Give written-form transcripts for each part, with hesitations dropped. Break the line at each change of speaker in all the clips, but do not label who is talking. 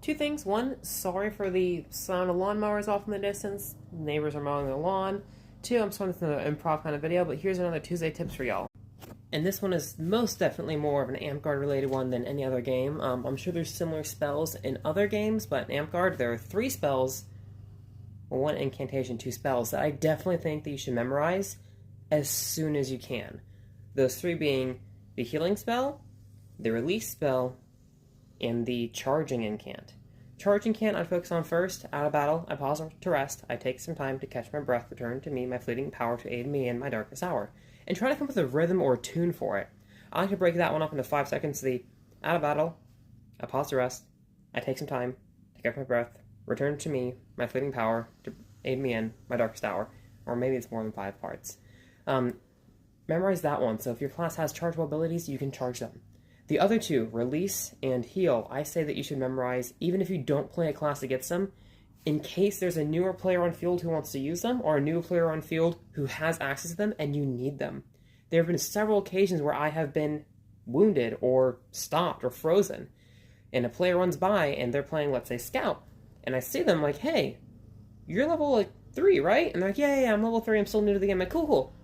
Two things. One, sorry for the sound of lawnmowers off in the distance. Neighbors are mowing the lawn. Two, I'm sorry this is an improv kind of video, but here's another Tuesday tips for y'all. And this one is most definitely more of an Amp-Guard related one than any other game. I'm sure there's similar spells in other games, but in Amp-Guard there are 3 spells, 1 incantation, 2 spells, that I definitely think that you should memorize as soon as you can. Those 3 being the healing spell, the release spell, and the charging incant. Charging incant I'd focus on first. Out of battle, I pause to rest. I take some time to catch my breath, return to me my fleeting power to aid me in my darkest hour. And try to come up with a rhythm or a tune for it. I like to break that one up into 5 seconds. The out of battle, I pause to rest. I take some time to catch my breath, return to me my fleeting power to aid me in my darkest hour. Or maybe it's more than 5 parts. Memorize that one, so if your class has chargeable abilities, you can charge them. The other 2, release and heal, I say that you should memorize even if you don't play a class that gets them, in case there's a newer player on field who wants to use them, or a new player on field who has access to them and you need them. There have been several occasions where I have been wounded or stopped or frozen, and a player runs by and they're playing, let's say, Scout, and I see them like, hey, you're level 3, right? And they're like, yeah, I'm level 3, I'm still new to the game. I'm like, cool.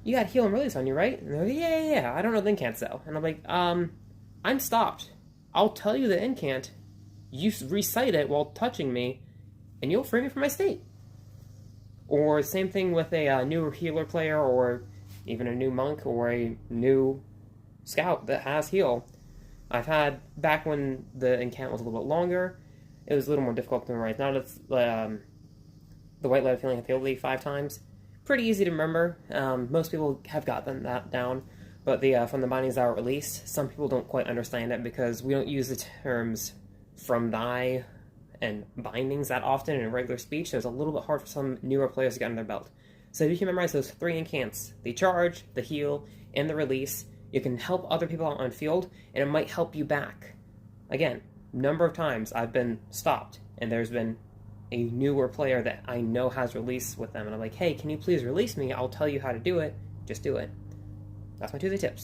You got heal and release on you, right? And they're like, yeah, I don't know the incant though. And I'm like, I'm stopped. I'll tell you the incant. You recite it while touching me, and you'll free me from my state. Or same thing with a newer healer player, or even a new monk, or a new scout that has heal. I've had, back when the incant was a little bit longer, it was a little more difficult to memorize. Now it's the white light of healing ability 5 times. Pretty easy to remember. Most people have gotten that down, but from the bindings that were released, some people don't quite understand it because we don't use the terms from thy and bindings that often in regular speech. So it's a little bit hard for some newer players to get under their belt. So if you can memorize those 3 incants, the charge, the heal, and the release, you can help other people out on field, and it might help you back. Again, number of times I've been stopped, and there's been a newer player that I know has release with them, and I'm like, hey, can you please release me? I'll tell you how to do it. Just do it. That's my Tuesday tips.